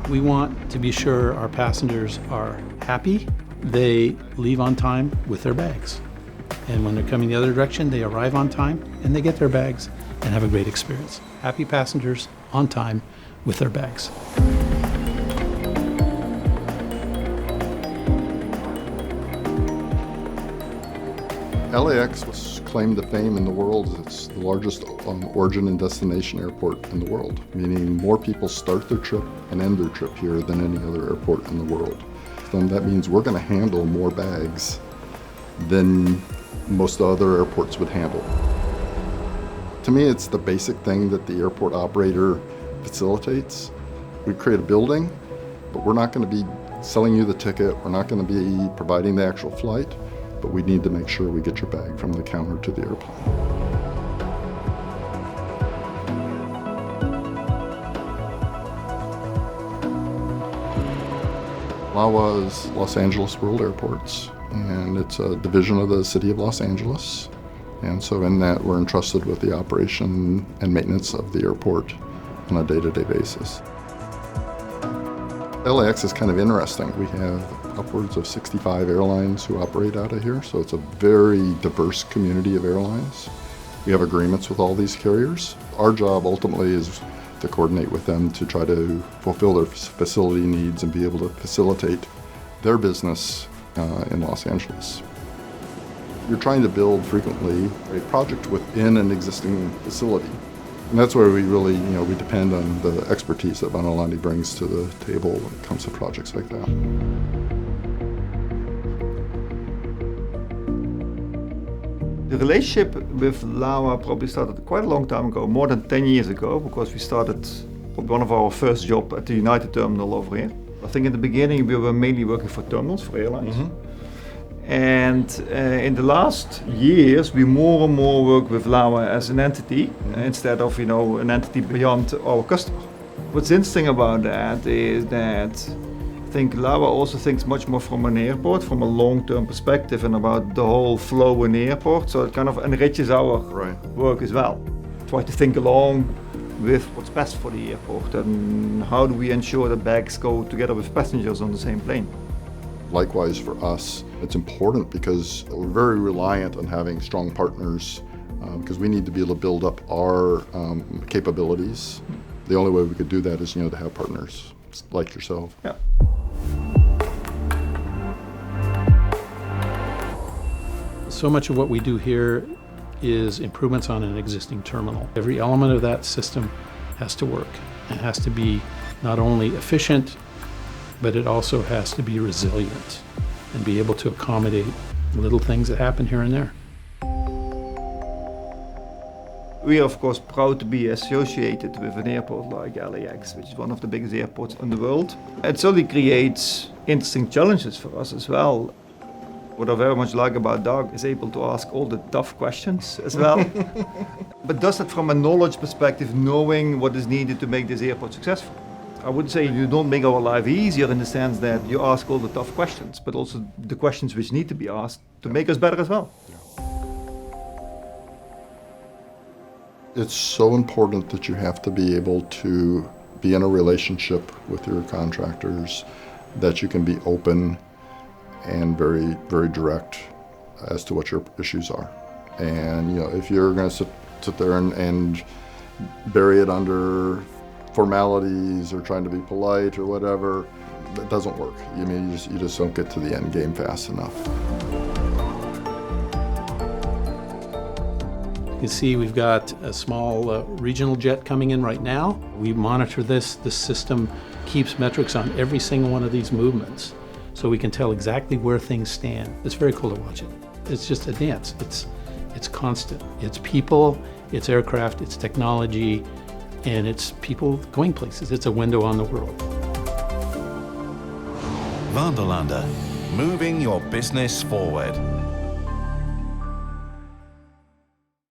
We want to be sure our passengers are happy. They leave on time with their bags. And when they're coming the other direction, they arrive on time and they get their bags and have a great experience. Happy passengers on time with their bags. LAX was claimed to fame in the world as it's the largest origin and destination airport in the world, meaning more people start their trip and end their trip here than any other airport in the world. So that means we're going to handle more bags than most other airports would handle. To me, it's the basic thing that the airport operator facilitates. We create a building, but we're not going to be selling you the ticket, we're not going to be providing the actual flight, but we need to make sure we get your bag from the counter to the airplane. LAWA is Los Angeles World Airports, and it's a division of the city of Los Angeles. And so in that, we're entrusted with the operation and maintenance of the airport on a day-to-day basis. LAX is kind of interesting. We have upwards of 65 airlines who operate out of here, so it's a very diverse community of airlines. We have agreements with all these carriers. Our job ultimately is to coordinate with them to try to fulfill their facility needs and be able to facilitate their business in Los Angeles. You're trying to build frequently a project within an existing facility. And that's where we really, we depend on the expertise that Vanderlande brings to the table when it comes to projects like that. The relationship with LAWA probably started quite a long time ago, more than 10 years ago, because we started one of our first jobs at the United Terminal over here. I think in the beginning we were mainly working for terminals, for airlines. And in the last years, we more and more work with LAWA as an entity instead of, an entity beyond our customer. What's interesting about that is that I think LAWA also thinks much more from an airport, from a long-term perspective, and about the whole flow in the airport. So it kind of enriches our work as well. Try to think along with what's best for the airport and how do we ensure that bags go together with passengers on the same plane. Likewise for us, it's important because we're very reliant on having strong partners because we need to be able to build up our capabilities. The only way we could do that is, to have partners like yourself. Yeah. So much of what we do here is improvements on an existing terminal. Every element of that system has to work. It has to be not only efficient, but it also has to be resilient and be able to accommodate little things that happen here and there. We are of course proud to be associated with an airport like LAX, which is one of the biggest airports in the world. It certainly creates interesting challenges for us as well. What I very much like about Doug is able to ask all the tough questions as well. But does it from a knowledge perspective, knowing what is needed to make this airport successful. I would say you don't make our life easier in the sense that you ask all the tough questions, but also the questions which need to be asked to make us better as well. It's so important that you have to be able to be in a relationship with your contractors, that you can be open and very, very direct as to what your issues are. And if you're going to sit there and bury it under formalities or trying to be polite or whatever, that doesn't work. You just don't get to the end game fast enough. You can see we've got a small regional jet coming in right now. We monitor this. The system keeps metrics on every single one of these movements, so we can tell exactly where things stand. It's very cool to watch it. It's just a dance. It's constant. It's people, it's aircraft, it's technology, and it's people going places. It's a window on the world. Vanderlande, moving your business forward.